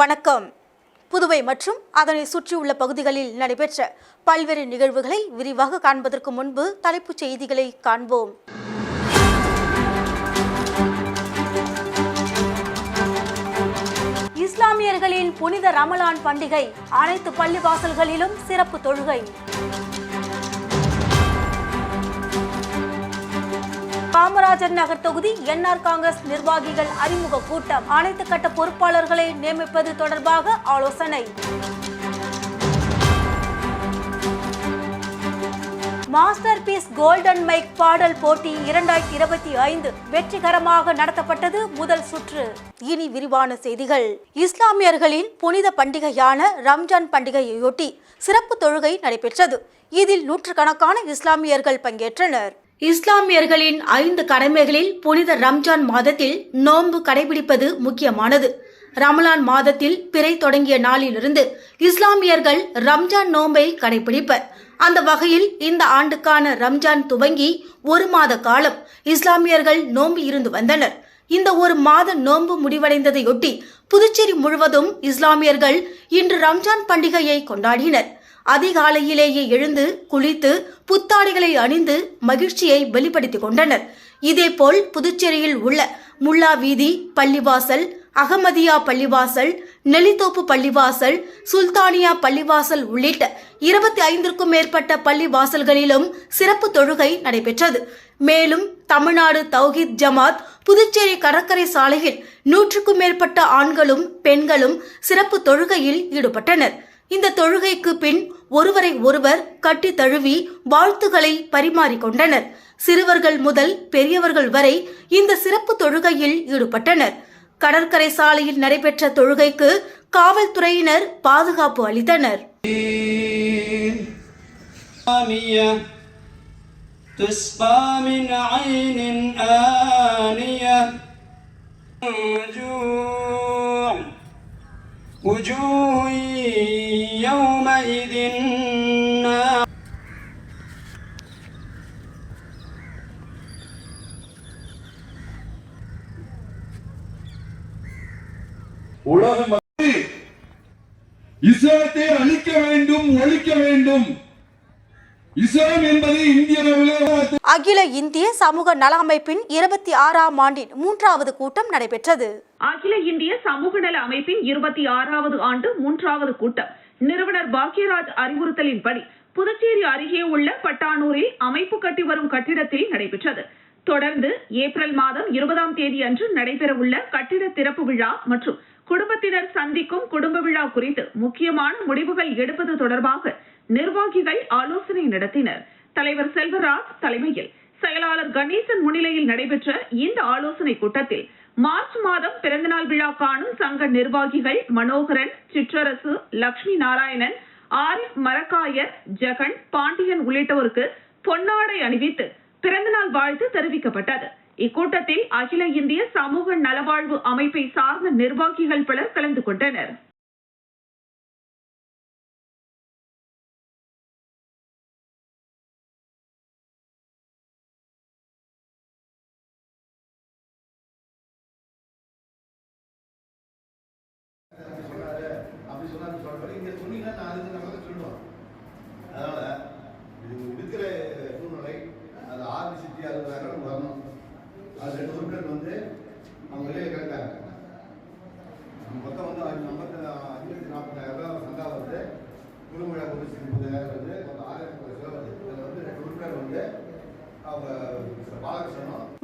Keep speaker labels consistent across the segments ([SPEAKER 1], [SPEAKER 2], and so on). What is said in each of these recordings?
[SPEAKER 1] வணக்கம். புதுவை மற்றும் அதனை சுற்றியுள்ள பகுதிகளில் நடைபெற்ற பல்வேறு நிகழ்வுகளை விரிவாக காண்பதற்கு முன்பு தலைப்புச் செய்திகளை காண்போம். இஸ்லாமியர்களின் புனித ரமலான் பண்டிகை, அனைத்து பள்ளிவாசல்களிலும் சிறப்பு தொழுகை. காமராஜர் நகர் தொகுதி என்ஆர் காங்கிரஸ் நிர்வாகிகள் அறிமுக கூட்டம், அனைத்து கட்ட பொறுப்பாளர்களை நியமிப்பது தொடர்பாக ஆலோசனை. மாஸ்டர் பீஸ் கோல்டன் மைக் பாடல் போட்டி 2025 வெற்றிகரமாக நடத்தப்பட்டது. முதல் சுற்று. இனி விரிவான செய்திகள். இஸ்லாமியர்களின் புனித பண்டிகையான ரம்ஜான் பண்டிகையொட்டி சிறப்பு தொழுகை நடைபெற்றது. இதில் நூற்றுக்கணக்கான இஸ்லாமியர்கள் பங்கேற்றனர். இஸ்லாமியர்களின் 5 கடமைகளில் புனித ரம்ஜான் மாதத்தில் நோன்பு கடைபிடிப்பது முக்கியமானது. ரமலான் மாதத்தில் பிறை தொடங்கிய நாளிலிருந்து இஸ்லாமியர்கள் ரம்ஜான் நோன்பை கடைபிடிப்பர். அந்த வகையில் இந்த ஆண்டுக்கான ரம்ஜான் துவங்கி 1 மாத காலம் இஸ்லாமியர்கள் நோன்பு இருந்து வந்தனர். இந்த 1 மாத நோன்பு முடிவடைந்ததையொட்டி புதுச்சேரி முழுவதும் இஸ்லாமியர்கள் இன்று ரம்ஜான் பண்டிகையை கொண்டாடினர். அதிகாலையிலேயே எழுந்து குளித்து புத்தாடைகளை அணிந்து மகிழ்ச்சியை வெளிப்படுத்திக் கொண்டனர். இதேபோல் புதுச்சேரியில் உள்ள முல்லா வீதி பள்ளிவாசல், அகமதியா பள்ளிவாசல், நெல்லித்தோப்பு பள்ளிவாசல், சுல்தானியா பள்ளிவாசல் உள்ளிட்ட 25க்கும் மேற்பட்ட பள்ளிவாசல்களிலும் சிறப்பு தொழுகை நடைபெற்றது. மேலும் தமிழ்நாடு தௌஹீத் ஜமாத் புதுச்சேரி கடற்கரை சாலையில் 100க்கும் மேற்பட்ட ஆண்களும் பெண்களும் சிறப்பு தொழுகையில் ஈடுபட்டனர். இந்த தொழுகைக்கு பின் ஒருவரை ஒருவர் கட்டி தழுவி வாழ்த்துக்களை பரிமாறிக்கொண்டனர். சிறுவர்கள் முதல் பெரியவர்கள் வரை இந்த சிறப்பு தொழுகையில் ஈடுபட்டனர். கடற்கரை சாலையில் நடைபெற்ற தொழுகைக்கு காவல்துறையினர் பாதுகாப்பு அளித்தனர்.
[SPEAKER 2] உலக மக்கள் இஸ்லாத்தை அழிக்க வேண்டும், ஒழிக்க வேண்டும். இஸ்லாம் என்பது இந்திய
[SPEAKER 1] அகில இந்திய சமூக நல அமைப்பின் 26ஆம் ஆண்டின் 3வது கூட்டம் நடைபெற்றது.
[SPEAKER 3] அகில இந்திய சமூக நல அமைப்பின் 26வது ஆண்டு 3வது கூட்டம் நிறுவனர் பாக்யராஜ் அறிவுறுத்தலின்படி புதுச்சேரி அருகே உள்ள பட்டானூரில் அமைப்பு கட்டி வரும் கட்டிடத்தில் நடைபெற்றது. தொடர்ந்து ஏப்ரல் மாதம் 20ஆம் தேதி அன்று நடைபெறவுள்ள கட்டிட திறப்பு விழா மற்றும் குடும்பத்தினர் சந்திக்கும் குடும்ப விழா குறித்து முக்கியமான முடிவுகள் எடுப்பது தொடர்பாக நிர்வாகிகள் ஆலோசனை நடத்தினர். தலைவர் செல்வராஜ் தலைமையில் செயலாளர் கணேசன் முன்னிலையில் நடைபெற்ற இந்த ஆலோசனை கூட்டத்தில் மார்ச் மாதம் பிறந்தநாள் விழா காணும் சங்க நிர்வாகிகள் மனோகரன், சிற்றரசு, லட்சுமி நாராயணன், ஆரிஃப் மரக்காயர், ஜெகன், பாண்டியன் உள்ளிட்டோருக்கு பொன்னாடை அணிவித்து பிறந்தநாள் வாழ்த்து தெரிவிக்கப்பட்டது. இக்கூட்டத்தில் அகில இந்திய சமூக நலவாழ்வு அமைப்பை சார்ந்த நிர்வாகிகள் பலர் கலந்து கொண்டனர்.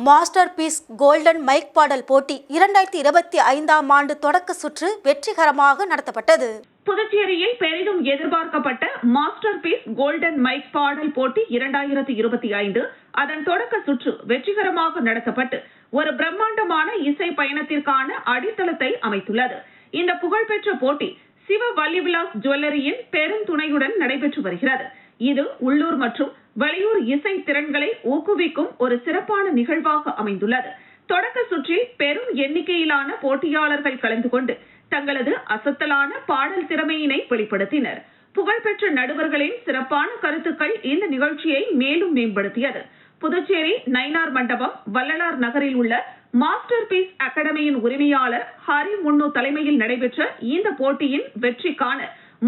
[SPEAKER 1] மாஸ்டர் பீஸ் கோல்டன் மைக் பாடல் போட்டி 2025ஆம் ஆண்டு தொடக்க சுற்று வெற்றிகரமாக நடத்தப்பட்டது.
[SPEAKER 3] புதுச்சேரியில் பெரிதும் எதிர்பார்க்கப்பட்ட மாஸ்டர் பீஸ் கோல்டன் மைக் பாடல் போட்டி 2025 அதன் தொடக்க சுற்று வெற்றிகரமாக நடத்தப்பட்டு ஒரு பிரம்மாண்டமான இசை பயணத்திற்கான அடித்தளத்தை அமைத்துள்ளது. இந்த புகழ்பெற்ற போட்டி சிவ வள்ளிவிலாஸ் ஜுவல்லரியின் பெருந்துணையுடன் நடைபெற்று வருகிறது. இது உள்ளூர் மற்றும் வெளியூர் இசை திறன்களை ஊக்குவிக்கும் ஒரு சிறப்பான நிகழ்வாக அமைந்துள்ளது. தொடக்க சுற்றில் பெரும் எண்ணிக்கையிலான போட்டியாளர்கள் கலந்து கொண்டு தங்களது அசத்தலான பாடல் திறமையினை வெளிப்படுத்தினர். புகழ்பெற்ற நடுவர்களின் சிறப்பான கருத்துக்கள் இந்த நிகழ்ச்சியை மேலும் மேம்படுத்தியது. புதுச்சேரி நயினார் மண்டபம், வள்ளலார் நகரில் உள்ள மாஸ்டர் பீஸ் அகாடமியின் உரிமையாளர் ஹரி முன்னு தலைமையில் நடைபெற்ற இந்த போட்டியின் வெற்றிக்கான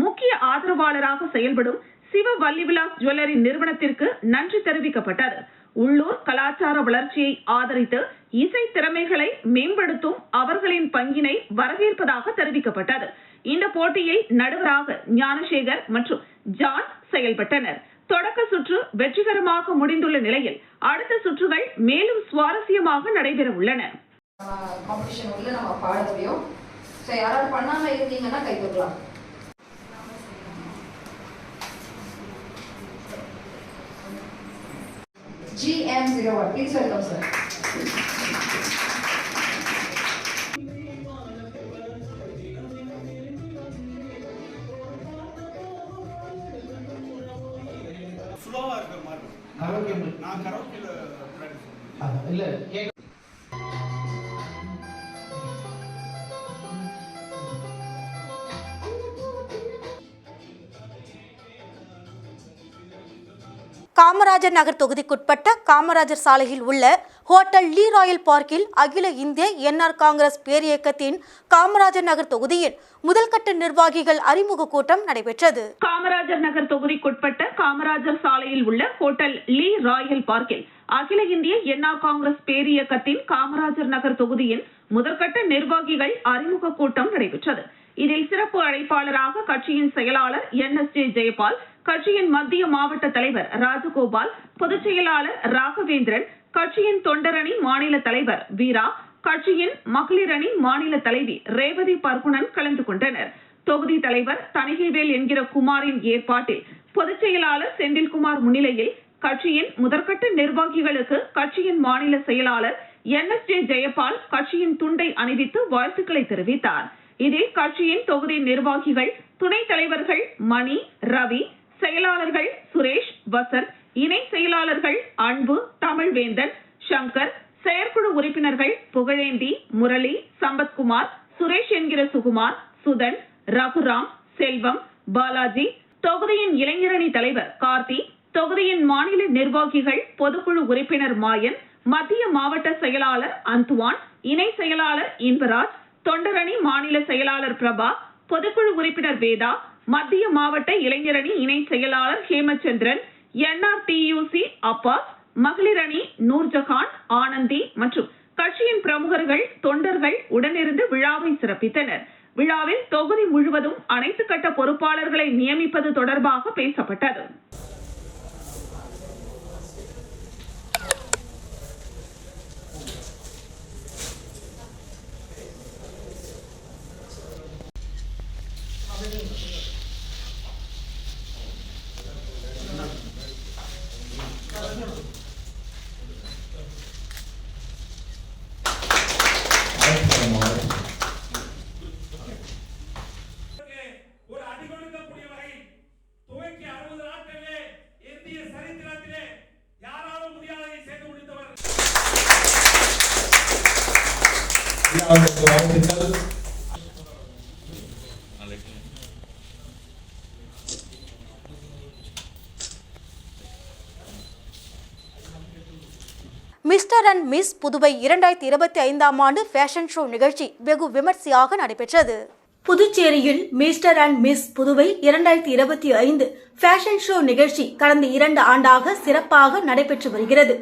[SPEAKER 3] முக்கிய ஆதரவாளராக செயல்படும் சிவ வள்ளிவிலாஸ் ஜுவல்லரி நிறுவனத்திற்கு நன்றி தெரிவிக்கப்பட்டது. உள்ளூர் கலாச்சார வளர்ச்சியை ஆதரித்து இசை திறமைகளை மேம்படுத்தும் அவர்களின் பங்கினை வரவேற்பதாக தெரிவிக்கப்பட்டது. இந்த போட்டியில் நடுவராக ஞானசேகர் மற்றும் ஜான் செயல்பட்டனர். தொடக்க சுற்று வெற்றிகரமாக முடிந்துள்ள நிலையில் அடுத்த சுற்றுகள் மேலும் சுவாரஸ்யமாக நடைபெற உள்ளன.
[SPEAKER 4] காம்படிஷன் உள்ள நம்ம பாட முடியும். ஸோ யாராவது பண்ணாம இருந்தீங்கன்னா கை தூக்கலாம். GM01, please welcome sir.
[SPEAKER 5] ஸ்லோவா இருக்கிற மாதிரி கரோக்கே நான் கரோக்கேல இல்ல
[SPEAKER 1] காமராஜர் நகர் தொகுதிக்குட்பட்ட காமராஜர் சாலையில் உள்ள ஹோட்டல் லீ ராயல் பார்க்கில் அகில இந்திய என்ஆர் காங்கிரஸ் பேரியக்கத்தின் காமராஜர் நகர் தொகுதியின் முதல்கட்ட நிர்வாகிகள் அறிமுக கூட்டம் நடைபெற்றது.
[SPEAKER 3] காமராஜர் நகர் தொகுதிக்குட்பட்ட காமராஜர் சாலையில் உள்ள ஹோட்டல் லீ ராயல் பார்க்கில் அகில இந்திய என்ஆர் காங்கிரஸ் பேரியக்கத்தின் காமராஜர் நகர் தொகுதியின் முதற்கட்ட நிர்வாகிகள் அறிமுக கூட்டம் நடைபெற்றது. இதில் சிறப்பு அழைப்பாளராக கட்சியின் செயலாளர் NSJ ஜெயபால், கட்சியின் மத்திய மாவட்ட தலைவர் ராஜகோபால், பொதுச் செயலாளர் ராகவேந்திரன், கட்சியின் தொண்டரணி மாநில தலைவர் வீரா, கட்சியின் மகளிர் அணி மாநில தலைவி ரேவதி பர்குணன் கலந்து கொண்டனர். தொகுதி தலைவர் தணிகைவேல் என்கிற குமாரின் ஏற்பாட்டில் பொதுச் செயலாளர் செந்தில்குமார் முன்னிலையில் கட்சியின் முதற்கட்ட நிர்வாகிகளுக்கு கட்சியின் மாநில செயலாளர் NSJ ஜெயபால் கட்சியின் துண்டை அணிவித்து வாழ்த்துக்களை தெரிவித்தார். இதில் கட்சியின் தொகுதி நிர்வாகிகள், துணைத் தலைவர்கள் மணி, ரவி, செயலாளர்கள் சுரேஷ், வசந்த், இணை செயலாளர்கள் அன்பு, தமிழ்வேந்தன், சங்கர், செயற்குழு உறுப்பினர்கள் புகழேந்தி, முரளி, சம்பத்குமார், சுரேஷ் என்கிற சுகுமார், சுதன், ரகுராம், செல்வம், பாலாஜி, தொகுதியின் இளைஞரணி தலைவர் கார்த்தி, தொகுதியின் மாநில நிர்வாகிகள் பொதுக்குழு உறுப்பினர் மாயன், மத்திய மாவட்ட செயலாளர் அந்துவான், இணை செயலாளர் இன்பராஜ், தொண்டரணி மாநில செயலாளர் பிரபா, பொதுக்குழு உறுப்பினர் வேதா, மத்திய மாவட்ட இளைஞரணி இணை செயலாளர் ஹேமச்சந்திரன், NRTUC அப்பாஸ், மகளிர் அணி நூர்ஜஹான், ஆனந்தி மற்றும் கட்சியின் பிரமுகர்கள், தொண்டர்கள் உடனிருந்து விழாவை சிறப்பித்தனர். விழாவில் தொகுதி முழுவதும் அனைத்து கட்ட பொறுப்பாளர்களை நியமிப்பது தொடர்பாக பேசப்பட்டது.
[SPEAKER 6] ஒரு அடிகொடுக்கக்கூடிய வகை துவக்கி 60 நாட்களிலே இந்திய சரித்திரத்திலே யாராலும் முடியாததை செய்து முடித்தவர்.
[SPEAKER 1] மிஸ்டர் அண்ட் மிஸ் புதுவை 2025 ஆண்டு ஃபேஷன் ஷோ நிகழ்ச்சி வெகு விமர்சையாக நடைபெற்றது. புதுச்சேரியில் mister and miss Puduvai 2025 fashion show நிகழ்ச்சி கடந்த 2 ஆண்டாக சிறப்பாக நடைபெற்று வருகிறது.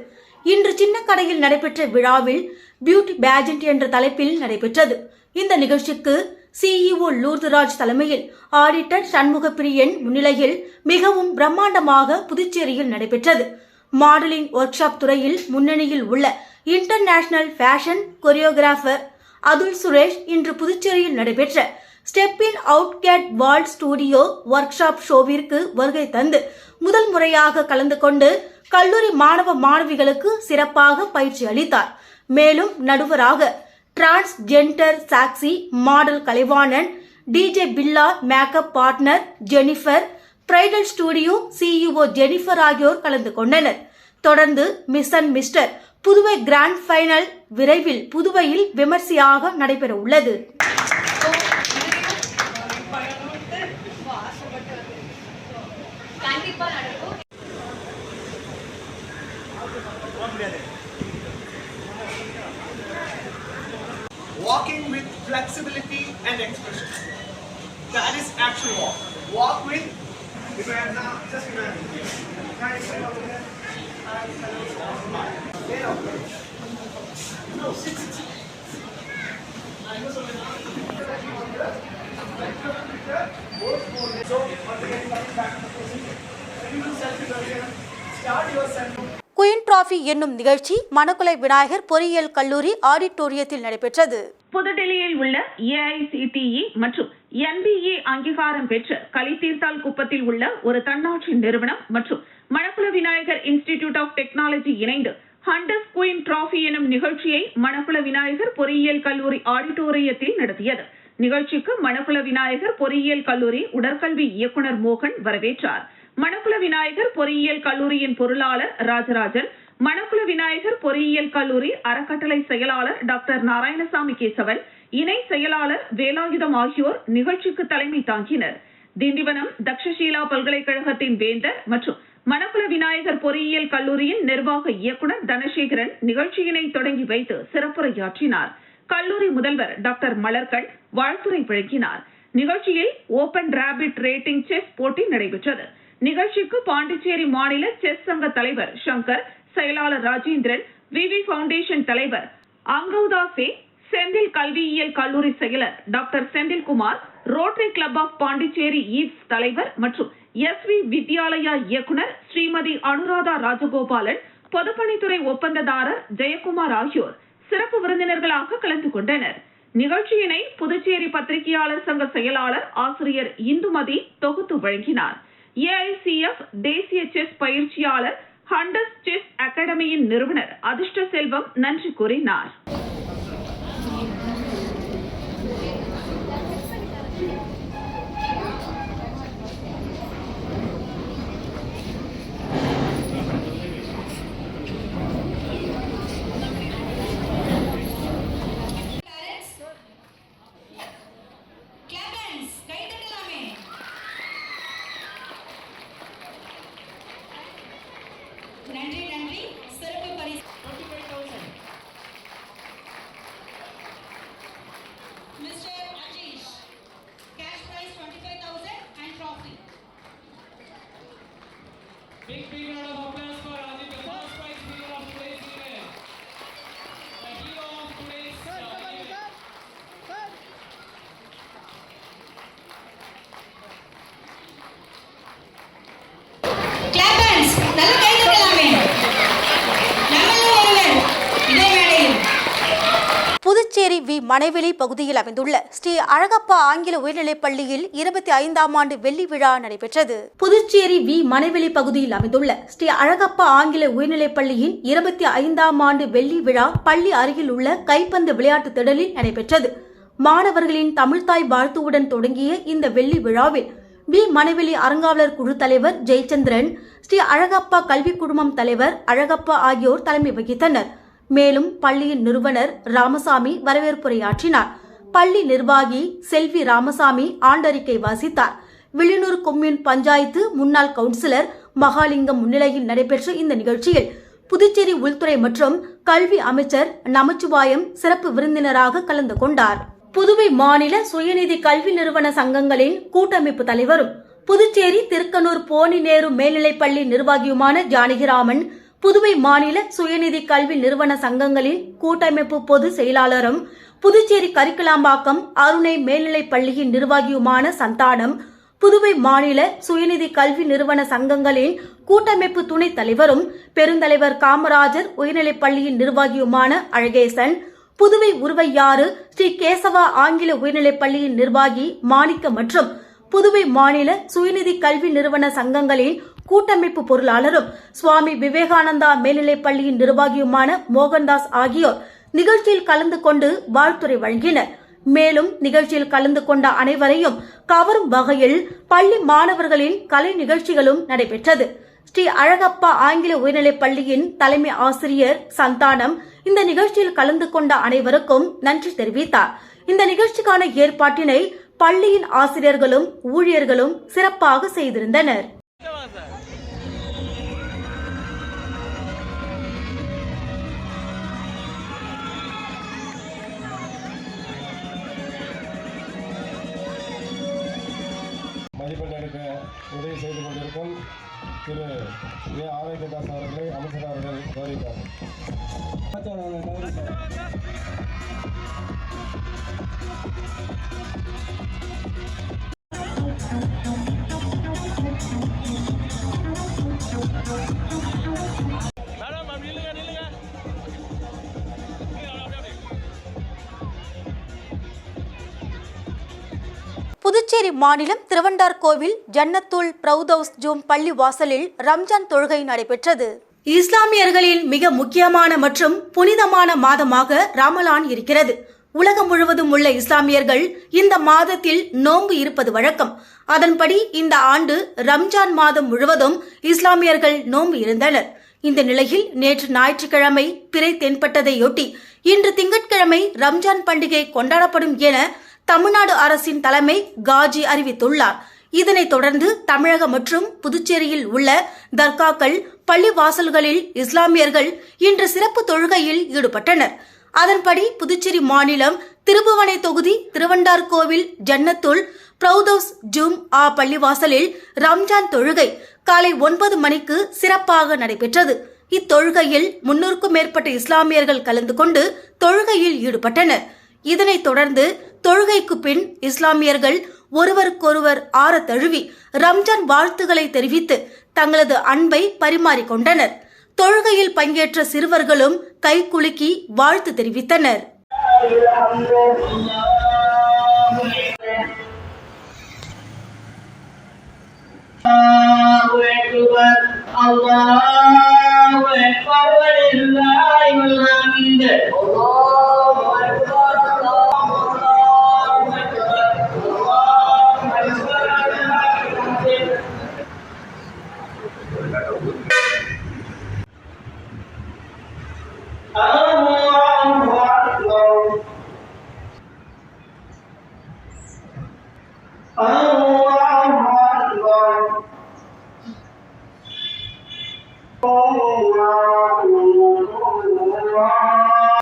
[SPEAKER 1] இன்று சின்னக்கடையில் நடைபெற்ற விழாவில் பியூட்டி பேஜெண்ட் என்ற தலைப்பில் நடைபெற்றது. இந்த நிகழ்ச்சிக்கு CEO லூர்துராஜ் தலைமையில் ஆடிட்டர் சண்முகப்பிரியன் முன்னிலையில் மிகவும் பிரம்மாண்டமாக புதுச்சேரியில் நடைபெற்றது. மாடலிங் ஒர்க் ஷாப் துறையில் முன்னணியில் உள்ள international fashion choreographer Atul Suresh இன்று புதுச்சேரியில் நடைபெற்ற step in out gate world studio workshop ஷோவிற்கு வருகை தந்து முதல் முறையாக கலந்து கொண்டு கல்லூரி மாணவ மாணவிகளுக்கு சிறப்பாக பயிற்சி அளித்தார். மேலும் நடுவராக transgender Sakshi model Kalaivanan, DJ Billa makeup partner Jennifer, bridal studio CEO Jennifer ஆகியோர் கலந்து கொண்டனர். தொடர்ந்து miss and mister Puduvai grand final விரைவில் புதுவையில் விமர்சையாக நடைபெற உள்ளது.
[SPEAKER 5] that is actual walk. Walk with, if I am now, just imagine. No, sit. So, once again, coming back to the procedure. You do self-introduction. Start your self.
[SPEAKER 1] Queen trophy என்னும் நிகழ்ச்சி மணக்குளை விநாயகர் பொறியியல் கல்லூரி ஆடிட்டோரியத்தில் நடைபெற்றது.
[SPEAKER 3] புதுடெல்லியில் உள்ள AICTE மற்றும் NBA அங்கீகாரம் பெற்ற கலித்தீர்த்தால் குப்பத்தில் உள்ள ஒரு தன்னாட்சி நிறுவனம் மற்றும் Manakula Vinayagar institute of technology இணைந்து ஹண்டஸ் குயின் டிராஃபி எனும் நிகழ்ச்சியை மணக்குள விநாயகர் பொறியியல் கல்லூரி ஆடிட்டோரியத்தில் நடத்தியது. நிகழ்ச்சிக்கு மணக்குள விநாயகர் பொறியியல் கல்லூரி உடற்கல்வி இயக்குனர் மோகன் வரவேற்றார். மணக்குள விநாயகர் பொறியியல் கல்லூரியின் பொருளாளர் ராஜராஜன், மணக்குள விநாயகர் பொறியியல் கல்லூரி அறக்கட்டளை செயலாளர் டாக்டர் நாராயணசாமி கேசவன், இணை செயலாளர் வேலாயுதம் ஆகியோர் நிகழ்ச்சிக்கு தலைமை தாங்கினர். திண்டிவனம் தக்ஷசீலா பல்கலைக்கழகத்தின் வேந்தர் மற்றும் மணக்குள விநாயகர் பொறியியல் கல்லூரியின் நிர்வாக இயக்குனர் தனசேகரன் நிகழ்ச்சியினை தொடங்கி வைத்து சிறப்புரையாற்றினார். கல்லூரி முதல்வர் டாக்டர் மலர்கண் வாழ்த்துரை வழங்கினார். நிகழ்ச்சியில் ஓபன் ராபிட் ரேட்டிங் செஸ் போட்டி நடைபெற்றது. நிகழ்ச்சிக்கு பாண்டிச்சேரி மாநில செஸ் சங்க தலைவர் சங்கர், செயலாளர் ராஜேந்திரன், விவி பவுண்டேஷன் தலைவர் அங்கவுதாசே, செந்தில் கல்வியியல் கல்லூரி செயலர் doctor Senthilkumar, rotary club of Pondicherry eves தலைவர் மற்றும் SV வித்யாலயா இயக்குனர் ஸ்ரீமதி அனுராதா ராஜகோபாலன், பொதுப்பணித்துறை ஒப்பந்ததாரர் ஜெயக்குமார் ஆகியோர் சிறப்பு விருந்தினர்களாக கலந்து கொண்டனர். நிகழ்ச்சியினை புதுச்சேரி பத்திரிகையாளர் சங்க செயலாளர் ஆசிரியர் இந்துமதி தொகுத்து வழங்கினார். AICF தேசிய செஸ் பயிற்சியாளர் ஹண்டஸ் செஸ் அகாடமியின் நிறுவனர் அதிர்ஷ்ட செல்வம் நன்றி கூறினார்.
[SPEAKER 7] நன்றி சிறப்பு பரிசு 25,000 Mr. Ajish, cash prize 25,000 and trophy.
[SPEAKER 6] Big round of applause for Ajit, the first prize winner of today's event. The hero of today's event.
[SPEAKER 7] Clap hands. நல்ல கை தட்டலாமே. நம்மள ஒருவர் இதே மேடையில்
[SPEAKER 1] புதுச்சேரி வி மனைவெளி பகுதியில் அமைந்துள்ள ஸ்ரீ அழகப்பா ஆங்கில உயர்நிலைப் பள்ளியில் 25ஆம் ஆண்டு வெள்ளி விழா நடைபெற்றது. புதுச்சேரி வி மனைவெளி பகுதியில் அமைந்துள்ள ஸ்ரீ அழகப்பா ஆங்கில உயர்நிலைப் பள்ளியின் 25ஆம் ஆண்டு வெள்ளி விழா பள்ளி அருகில் உள்ள கைப்பந்து விளையாட்டு திடலில் நடைபெற்றது. மாணவர்களின் தமிழ்தாய் வாழ்த்துவுடன் தொடங்கிய இந்த வெள்ளி விழாவில் வி மனைவெளி அறங்காவலர் குழு தலைவர் ஜெயச்சந்திரன், ஸ்ரீ அழகப்பா கல்வி குழுமம் தலைவர் அழகப்பா ஆகியோர் தலைமை வகித்தனர். மேலும் பள்ளியின் நிறுவனர் ராமசாமி வரவேற்புரையாற்றினார். பள்ளி நிர்வாகி செல்வி ராமசாமி ஆண்டறிக்கை வாசித்தார். வில்லியனூர் கொம்யூன் பஞ்சாயத்து முன்னாள் கவுன்சிலர் மகாலிங்கம் முன்னிலையில் நடைபெற்ற இந்த நிகழ்ச்சியில் புதுச்சேரி உள்துறை மற்றும் கல்வி அமைச்சர் நமச்சிவாயம் சிறப்பு விருந்தினராக கலந்து கொண்டார். புதுவை மாநில சுயநிதி கல்வி நிறுவன சங்கங்களின் கூட்டமைப்பு தலைவரும் புதுச்சேரி திருக்கனூர் போனி நேரு மேல்நிலைப்பள்ளி நிர்வாகியுமான ஜானகிராமன், புதுவை மாநில சுயநிதி கல்வி நிறுவன சங்கங்களின் கூட்டமைப்பு பொது செயலாளரும் புதுச்சேரி கரிக்கலாம்பாக்கம் அருணை மேல்நிலைப் பள்ளியின் நிர்வாகியுமான சந்தானம், புதுவை மாநில சுயநிதி கல்வி நிறுவன சங்கங்களின் கூட்டமைப்பு துணைத் தலைவரும் பெருந்தலைவர் காமராஜர் உயர்நிலைப் பள்ளியின் நிர்வாகியுமான அழகேசன், புதுவை உருவையாறு ஸ்ரீ கேசவா ஆங்கில உயர்நிலைப் பள்ளியின் நிர்வாகி மாணிக்க மற்றும் புதுவை மாநில சுயநிதி கல்வி நிறுவன சங்கங்களின் கூட்டமைப்பு பொருளாளரும் சுவாமி விவேகானந்தா மேல்நிலைப் பள்ளியின் நிர்வாகியுமான மோகன்தாஸ் ஆகியோர் நிகழ்ச்சியில் கலந்து கொண்டு வாழ்த்துரை வழங்கினர். மேலும் நிகழ்ச்சியில் கலந்து கொண்ட அனைவரையும் கவரும் வகையில் பள்ளி மாணவர்களின் கலை நிகழ்ச்சிகளும் நடைபெற்றது. ஸ்ரீ அழகப்பா ஆங்கில உயர்நிலைப் பள்ளியின் தலைமை ஆசிரியர் சந்தானம் இந்த நிகழ்ச்சியில் கலந்து கொண்ட அனைவருக்கும் நன்றி தெரிவித்தார். இந்த நிகழ்ச்சிக்கான ஏற்பாட்டினை பள்ளியின் ஆசிரியர்களும் ஊழியர்களும் சிறப்பாக செய்திருந்தனர்.
[SPEAKER 8] மதிப்பெண் எடுக்க உதவி செய்து கொண்டிருக்கும் திரு ஏ ஆரோக்கியதாஸ் அவர்களை அமைச்சர் அவர்கள் கௌரவிப்பார்.
[SPEAKER 1] புதுச்சேரி மாநிலம் திருவண்டார்கோவில் ஜன்னத்துல் பிரௌதௌஸ் ஜூம் பள்ளி வாசலில் ரம்ஜான் தொழுகை நடைபெற்றது. இஸ்லாமியர்களின் மிக முக்கியமான மற்றும் புனிதமான மாதமாக ரமலான் இருக்கிறது. உலகம் முழுவதும் உள்ள இஸ்லாமியர்கள் இந்த மாதத்தில் நோன்பு இருப்பது வழக்கம். அதன்படி இந்த ஆண்டு ரம்ஜான் மாதம் முழுவதும் இஸ்லாமியர்கள் நோன்பு இருந்தனர். இந்த நிலையில் நேற்று ஞாயிற்றுக்கிழமை பிறை தென்பட்டதையொட்டி இன்று திங்கட்கிழமை ரம்ஜான் பண்டிகை கொண்டாடப்படும் என தமிழ்நாடு அரசின் தலைமை காஜி அறிவித்துள்ளார். இதனைத் தொடர்ந்து தமிழகம் மற்றும் புதுச்சேரியில் உள்ள தர்காக்கள், பள்ளி வாசல்களில் இஸ்லாமியர்கள் இன்று சிறப்பு தொழுகையில் ஈடுபட்டனர். அதன்படி புதுச்சேரி மாநிலம் திருபுவனை தொகுதி திருவண்டார்கோவில் ஜன்னத்துல் பிரௌதௌஸ் ஜூம் பள்ளிவாசலில் ரம்ஜான் தொழுகை காலை 9 மணிக்கு சிறப்பாக நடைபெற்றது. இத்தொழுகையில் 300க்கும் மேற்பட்ட இஸ்லாமியர்கள் கலந்து கொண்டு தொழுகையில் ஈடுபட்டனர். இதனைத் தொடர்ந்து தொழுகைக்கு பின் இஸ்லாமியர்கள் ஒருவருக்கொருவர் ஆற தழுவி ரம்ஜான் வாழ்த்துக்களை தெரிவித்து தங்களது அன்பை பரிமாறிக்கொண்டனர். தொழுகையில் பங்கேற்ற சிறுவர்களும் கைகுலுக்கி வாழ்த்து தெரிவித்தனர்.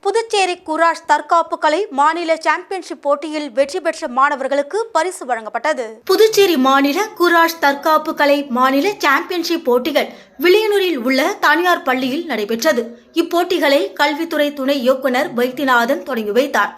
[SPEAKER 1] புதுச்சேரி குராஷ் தற்காப்பு கலை மாநில சாம்பியன்ஷிப் போட்டியில் வெற்றி பெற்ற மாணவர்களுக்கு பரிசு வழங்கப்பட்டது. புதுச்சேரி மாநில குராஷ் தற்காப்பு கலை மாநில சாம்பியன்ஷிப் போட்டிகள் வில்லியனூரில் உள்ள தனியார் பள்ளியில் நடைபெற்றது. இப்போட்டிகளை கல்வித்துறை துணை இயக்குநர் வைத்தியநாதன் தொடங்கி வைத்தார்.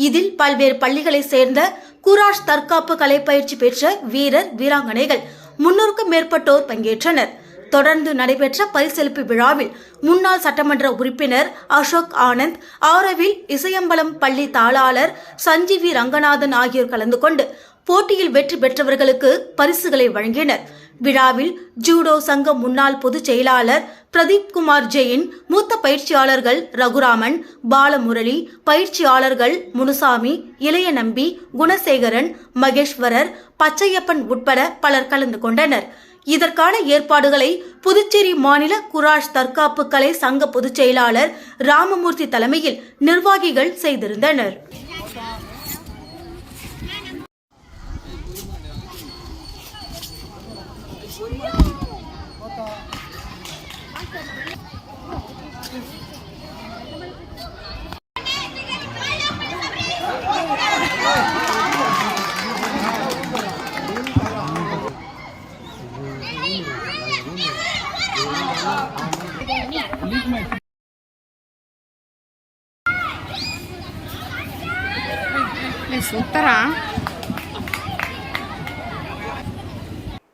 [SPEAKER 1] இதில் பல்வேறு பள்ளிகளைச் சேர்ந்த குராஷ் தற்காப்பு கலை பயிற்சி பெற்ற வீரர் வீராங்கனைகள் 300க்கும் மேற்பட்டோர் பங்கேற்றனர். தொடர்ந்து நடைபெற்ற பரிசளிப்பு விழாவில் முன்னாள் சட்டமன்ற உறுப்பினர் அசோக் ஆனந்த், ஆரவில் இசையம்பலம் பள்ளி தாளாளர் சஞ்சீவி ரங்கநாதன் ஆகியோர் கலந்து கொண்டு போட்டியில் வெற்றி பெற்றவர்களுக்கு பரிசுகளை வழங்கினர். விழாவில் ஜூடோ சங்க முன்னாள் பொதுச் செயலாளர் பிரதீப் குமார் ஜெயின், மூத்த பயிற்சியாளர்கள் ரகுராமன், பாலமுரளி, பயிற்சியாளர்கள் முனுசாமி, இளையநம்பி, குணசேகரன், மகேஸ்வரர், பச்சையப்பன் உட்பட பலர் கலந்து கொண்டனர். இதற்கான ஏற்பாடுகளை புதுச்சேரி மாநில குராஷ் தற்காப்பு கலை சங்க பொதுச் செயலாளர் ராமமூர்த்தி தலைமையில் நிர்வாகிகள் செய்திருந்தனர்.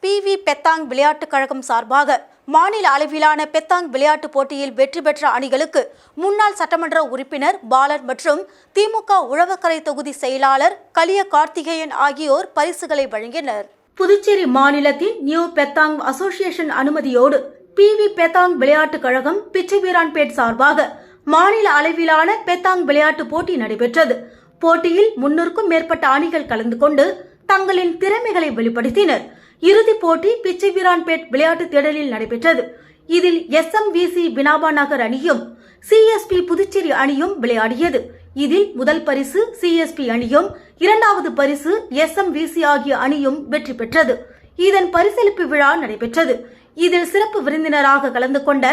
[SPEAKER 1] PV பெத்தாங் விளையாட்டுக் கழகம் சார்பாக மாநில அளவிலான பெத்தாங் விளையாட்டுப் போட்டியில் வெற்றி பெற்ற அணிகளுக்கு முன்னாள் சட்டமன்ற உறுப்பினர் பாலன் மற்றும் திமுக உழவக்கரை தொகுதி செயலாளர் கலிய கார்த்திகேயன் ஆகியோர் பரிசுகளை வழங்கினர். புதுச்சேரி மாநிலத்தின் நியூ பெத்தாங் அசோசியேஷன் அனுமதியோடு PV பெத்தாங் விளையாட்டுக் கழகம் பிச்சைவீரான்பேட் சார்பாக மாநில அளவிலான பெத்தாங் விளையாட்டு போட்டி நடைபெற்றது. போட்டியில் 300க்கும் மேற்பட்ட அணிகள் கலந்து கொண்டு தங்களின் திறமைகளை வெளிப்படுத்தினர். இறுதிப் போட்டி பிச்சைவீரான்பேட் விளையாட்டு திடலில் நடைபெற்றது. இதில் SMVC வினாபா நகர் அணியும் CSP புதுச்சேரி அணியும் விளையாடியது. இதில் முதல் பரிசு CSP அணியும், இரண்டாவது பரிசு SMVC ஆகிய அணியும் வெற்றி பெற்றது. இதன் பரிசளிப்பு விழா நடைபெற்றது. இதில் சிறப்பு விருந்தினராக கலந்து கொண்ட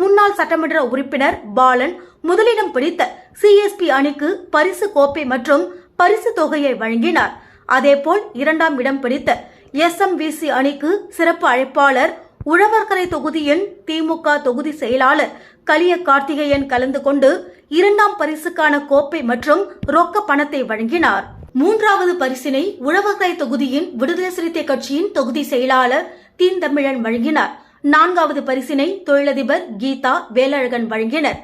[SPEAKER 1] முன்னாள் சட்டமன்ற உறுப்பினர் பாலன் முதலிடம் பிடித்த CSP அணிக்கு பரிசு கோப்பை மற்றும் பரிசு தொகையை வழங்கினார். அதேபோல் இரண்டாம் இடம் பிடித்த SMVC அணிக்கு சிறப்பு அழைப்பாளர் உழவர்கரை தொகுதியின் திமுக தொகுதி செயலாளர் கலிய கார்த்திகேயன் கலந்து கொண்டு 2ஆம் பரிசுக்கான கோப்பை மற்றும் ரொக்க பணத்தை வழங்கினார். 3வது பரிசினை உழவர்கரை தொகுதியின் விடுதலை சிறுத்தை கட்சியின் தொகுதி செயலாளர் தீன்தமிழன் வழங்கினார். 4வது பரிசினை தொழிலதிபர் கீதா வேலழகன் வழங்கினர்.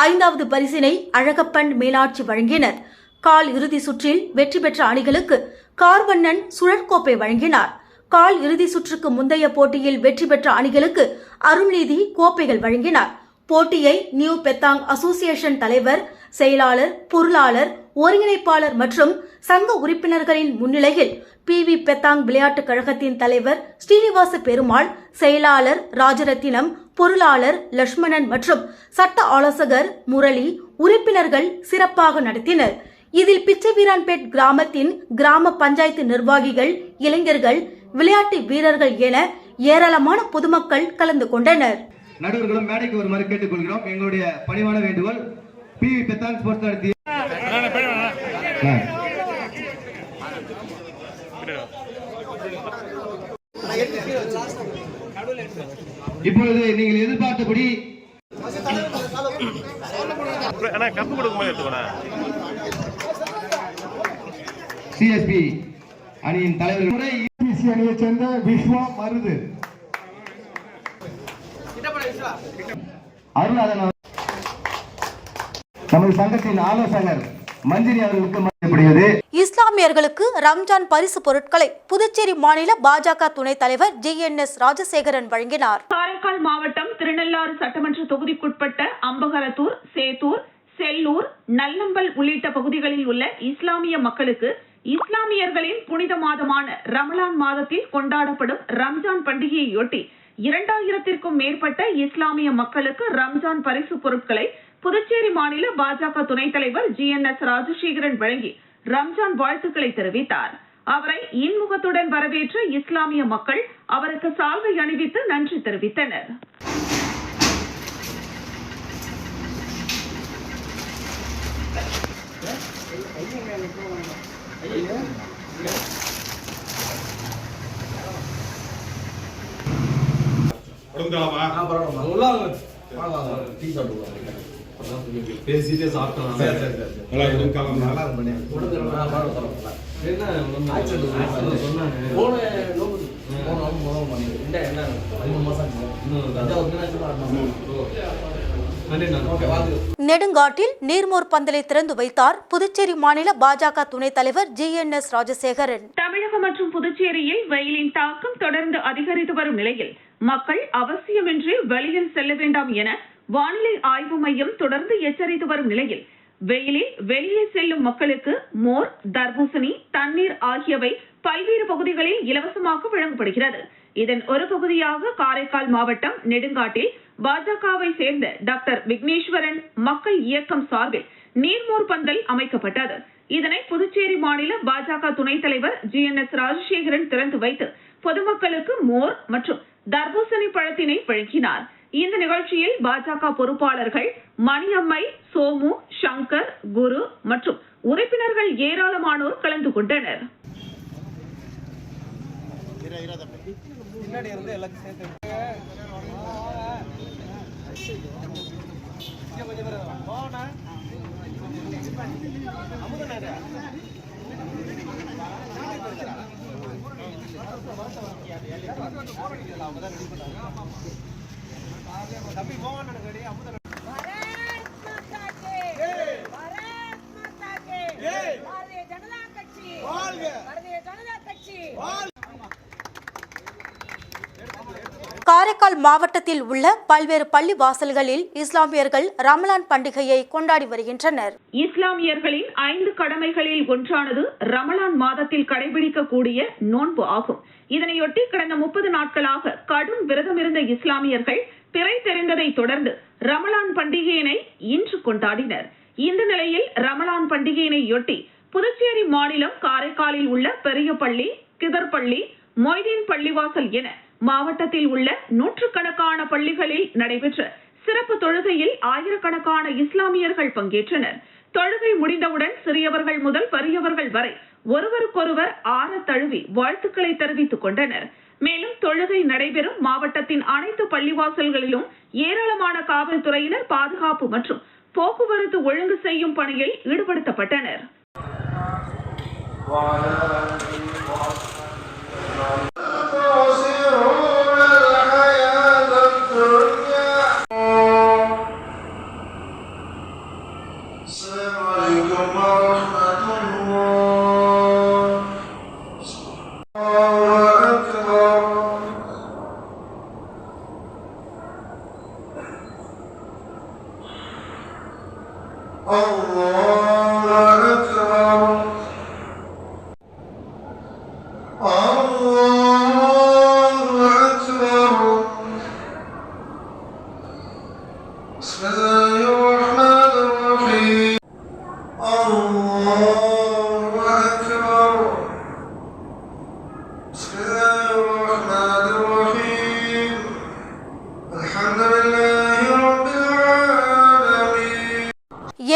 [SPEAKER 1] 5வது பரிசினை அழகப்பன் மீனாட்சி வழங்கினர். கால் இறுதி சுற்றில் வெற்றி பெற்ற அணிகளுக்கு கார்வண்ணன் சுழற்கோப்பை வழங்கினார். கால் இறுதி சுற்றுக்கு முந்தைய போட்டியில் வெற்றி பெற்ற அணிகளுக்கு அருள்நீதி கோப்பைகள் வழங்கினார். போட்டியை நியூ பெத்தாங் அசோசியேஷன் தலைவர், செயலாளர், பொருளாளர், ஒருங்கிணைப்பாளர் மற்றும் சங்க உறுப்பினர்களின் முன்னிலையில் PV பெத்தாங் விளையாட்டுக் கழகத்தின் தலைவர் ஸ்ரீனிவாச பெருமாள், செயலாளர் ராஜரத்தினம், பொருளாளர் லட்சுமணன் மற்றும் சட்ட ஆலோசகர் முரளி, உறுப்பினர்கள் சிறப்பாக நடத்தினர். இதில் பிச்சைவீரான்பேட் கிராமத்தின் கிராம பஞ்சாயத்து நிர்வாகிகள், இளைஞர்கள், விளையாட்டு வீரர்கள் என ஏராளமான பொதுமக்கள் கலந்து கொண்டனர்.
[SPEAKER 9] நடுவர்களும் மேடைக்கு வருமாறு கேட்டுக்கொள்கிறோம். எங்களுடைய பணிவான வேண்டுகோள், PV பெத்தாங் ஸ்போர்ட்ஸ் நடத்திய இப்பொழுது நீங்கள் எதிர்பார்த்தபடி CSP அணியின் தலைவர் அணியைச் சேர்ந்த விஸ்வா மருது அருளாதன் நமது சங்கத்தின் ஆலோசகர் மஞ்சினி அவர்களுக்கு மதிக்கப்படுகிறது.
[SPEAKER 1] இஸ்லாமியர்களுக்கு ரம்ஜான் பரிசு பொருட்களை புதுச்சேரி மாநில பாஜக துணைத் தலைவர் GNS ராஜசேகரன் வழங்கினார்.
[SPEAKER 3] காரைக்கால் மாவட்டம் திருநள்ளாறு சட்டமன்ற தொகுதிக்குட்பட்ட அம்பகரத்தூர், சேத்தூர், செல்லூர், நல்லம்பல் உள்ளிட்ட பகுதிகளில் உள்ள இஸ்லாமிய மக்களுக்கு இஸ்லாமியர்களின் புனித மாதமான ரமலான் மாதத்தில் கொண்டாடப்படும் ரம்ஜான் பண்டிகையையொட்டி 2000த்திற்கும் மேற்பட்ட இஸ்லாமிய மக்களுக்கு ரம்ஜான் பரிசு பொருட்களை புதுச்சேரி மாநில பாஜக துணைத் தலைவர் GNS ராஜசேகரன் வழங்கி ரம்ஜான் வாழ்த்துக்களை தெரிவித்தார். அவரை இன்முகத்துடன் வரவேற்ற இஸ்லாமிய மக்கள் அவருக்கு சால்வை அணிவித்து நன்றி தெரிவித்தனர்.
[SPEAKER 8] பேசிட்டே சாப்பிட்டோம்.
[SPEAKER 1] நெடுங்காட்டில் நீர்மோர் பந்தலை திறந்து வைத்தார் புதுச்சேரி மாநில பாஜக துணைத் தலைவர் GNS ராஜசேகரன்.
[SPEAKER 3] தமிழகம் மற்றும் புதுச்சேரியில் வெயிலின் தாக்கம் தொடர்ந்து அதிகரித்து வரும் நிலையில் மக்கள் அவசியமின்றி வெளியில் செல்ல வேண்டாம் என வானிலை ஆய்வு மையம் தொடர்ந்து எச்சரித்து வரும் நிலையில் வெயிலில் வெளியே செல்லும் மக்களுக்கு மோர், தர்பூசணி, தண்ணீர் ஆகியவை பல்வேறு பகுதிகளில் இலவசமாக வழங்கப்படுகிறது. இதன் ஒரு பகுதியாக காரைக்கால் மாவட்டம் நெடுங்காட்டில் பாஜகவை சேர்ந்த டாக்டர் விக்னேஸ்வரன் மக்கள் இயக்கம் சார்பில் நீர்மோர் பந்தல் அமைக்கப்பட்டது. இதனை புதுச்சேரி மாநில பாஜக துணைத் தலைவர் GNS ராஜசேகரன் திறந்து வைத்து பொதுமக்களுக்கு மோர் மற்றும் தர்பூசணி பழத்தினை வழங்கினார். இந்த நிகழ்ச்சியில் பாஜக பொறுப்பாளர்கள் மணியம்மை, சோமு, சங்கர், குரு மற்றும் உறுப்பினர்கள் ஏராளமானோர் கலந்து கொண்டனர்.
[SPEAKER 1] காரைக்கால் மாவட்டத்தில் உள்ள பல்வேறு பள்ளி வாசல்களில் இஸ்லாமியர்கள் ரமலான் பண்டிகையை கொண்டாடி வருகின்றனர்.
[SPEAKER 3] இஸ்லாமியர்களின் 5 கடமைகளில் ஒன்றானது ரமலான் மாதத்தில் கடைபிடிக்கக்கூடிய நோன்பு ஆகும். இதனையொட்டி கடந்த 30 நாட்களாக கடும் விரதமிருந்த இஸ்லாமியர்கள் பிறை தெரிந்ததை தொடர்ந்து ரமலான் பண்டிகையினை இன்று கொண்டாடினர். இந்த நிலையில் ரமலான் பண்டிகையினையொட்டி புதுச்சேரி மாநிலம் காரைக்காலில் உள்ள பெரியபள்ளி, கிதர்பள்ளி, மொய்தீன் பள்ளிவாசல் என மாவட்டத்தில் உள்ள நூற்றுக்கணக்கான பள்ளிகளில் நடைபெற்ற சிறப்பு தொழுகையில் ஆயிரக்கணக்கான இஸ்லாமியர்கள் பங்கேற்றனர். தொழுகை முடிந்தவுடன் சிறியவர்கள் முதல் பெரியவர்கள் வரை ஒருவருக்கொருவர் ஆற தழுவி வாழ்த்துக்களை தெரிவித்துக் கொண்டனர். மேலும் தொழுகை நடைபெறும் மாவட்டத்தின் அனைத்து பள்ளிவாசல்களிலும் ஏராளமான காவல்துறையினர் பாதுகாப்பு மற்றும் போக்குவரத்து ஒழுங்கு செய்யும் பணியில் ஈடுபடுத்தப்பட்டனர்.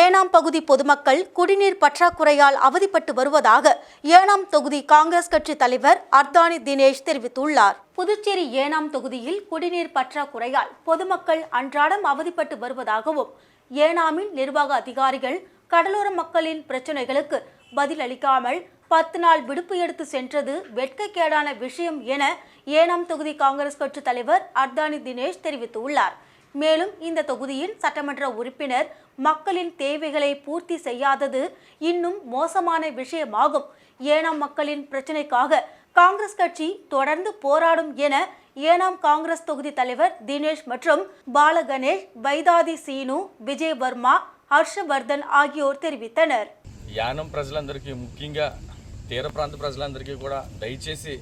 [SPEAKER 1] ஏனாம் பகுதி பொதுமக்கள் குடிநீர் பற்றாக்குறையால் அவதிப்பட்டு வருவதாக ஏனாம் தொகுதி காங்கிரஸ் கட்சி தலைவர் அர்தானி தினேஷ் தெரிவித்துள்ளார். புதுச்சேரி ஏனாம் தொகுதியில் குடிநீர் பற்றாக்குறையால் பொதுமக்கள் அன்றாடம் அவதிப்பட்டு வருவதாகவும் ஏனாமின் நிர்வாக அதிகாரிகள் கடலோர மக்களின் பிரச்சனைகளுக்கு பதிலளிக்காமல் 10 நாள் விடுப்பு எடுத்து சென்றது வெட்கக்கேடான விஷயம் என ஏனாம் தொகுதி காங்கிரஸ் கட்சி தலைவர் அர்தானி தினேஷ் தெரிவித்துள்ளார். மேலும் இந்த தொகுதியின் சட்டமன்ற உறுப்பினர் மக்களின் தேவைகளை பூர்த்தி செய்யாதது இன்னும் மோசமான விஷயமாகும். ஏனாம் மக்களின் பிரச்சினைக்காக காங்கிரஸ் கட்சி தொடர்ந்து போராடும் என ஏனாம் காங்கிரஸ் தொகுதி தலைவர் தினேஷ் மற்றும் பாலகணேஷ், வைதாதி சீனு, விஜய் வர்மா, హర్షవర్ధన్ ఆగియోర్ తెలివితனர்.
[SPEAKER 10] యానం ప్రజలందరికీ ముఖ్యంగా తీర ప్రాంత ప్రజలందరికీ కూడా దయచేసి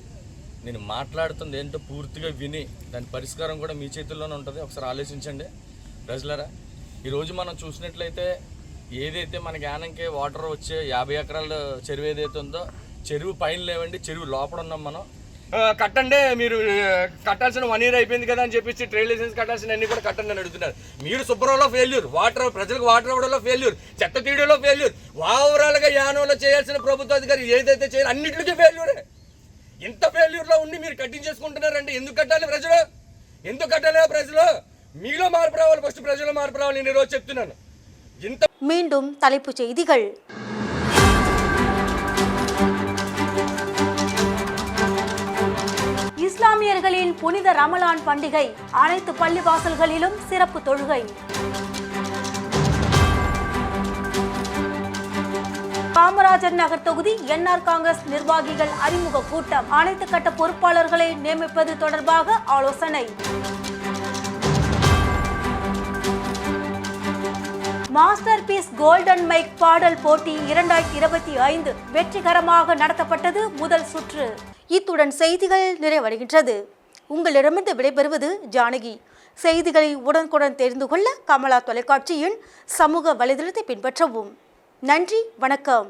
[SPEAKER 10] నేను మాట్లాడుతుంది ఏంటో పూర్తిగా విని దాని పరిష్కారం కూడా మీ చేతుల్లోనే ఉంటుంది. ఒకసారి ఆలోచించండి ప్రజలరా. ఈరోజు మనం చూసినట్లయితే ఏదైతే మనకి యానంకి వాటర్ వచ్చే 50 ఎకరాల చెరువు ఏదైతే ఉందో చెరువు పైన లేవండి, చెరువు లోపల ఉన్నాం మనం. కట్టండి, మీరు కట్టాల్సిన 1 year అయిపోయింది కదా అని చెప్పేసి ట్రేడ్ లైసెన్స్ కట్టాల్సిన అన్ని కూడా కట్టండి అని అడుగుతున్నారు. మీరు శుభ్రంలో ఫెయిల్యూర్, వాటర్ ప్రజలకు వాటర్ ఇవ్వడంలో ఫెయిల్యూర్, చెత్త తీయడంలో ఫెయిల్యూర్, ఓవరాల్గా యానంలో చేయాల్సిన ప్రభుత్వ అధికారి ఏదైతే చేయాలి అన్నింటికీ ఫెయిల్యూరే. ఇంత ఫెయిల్యూర్లో ఉండి మీరు కట్టించేసుకుంటున్నారంటే ఎందుకు కట్టాలి ప్రజలు? ఎందుకు కట్టాలి ప్రజలు? మీలో మార్పు రావాలి, ఫస్ట్ ప్రజల్లో మార్పు రావాలి. నేను ఈరోజు చెప్తున్నాను.
[SPEAKER 1] மீண்டும் தலைப்புச் செய்திகள். இஸ்லாமியர்களின் புனித ரமலான் பண்டிகை, அனைத்து பள்ளிவாசல்களிலும் சிறப்பு தொழுகை. காமராஜர் நகர் தொகுதி என்ஆர் காங்கிரஸ் நிர்வாகிகள் அறிமுக கூட்டம், அனைத்து கட்ட பொறுப்பாளர்களை நியமிப்பது தொடர்பாக ஆலோசனை. மாஸ்டர் பீஸ் கோல்டன் மைக் பாடல் போட்டி 2025 வெற்றிகரமாக நடத்தப்பட்டது முதல் சுற்று. இத்துடன் செய்திகள் நிறைவடைகின்றது. உங்களிடமிருந்து விடைபெறுவது ஜானகி. செய்திகளை உடனுக்குடன் தெரிந்து கொள்ள கமலா தொலைக்காட்சியின் சமூக வலைதளத்தை பின்பற்றவும். நன்றி, வணக்கம்.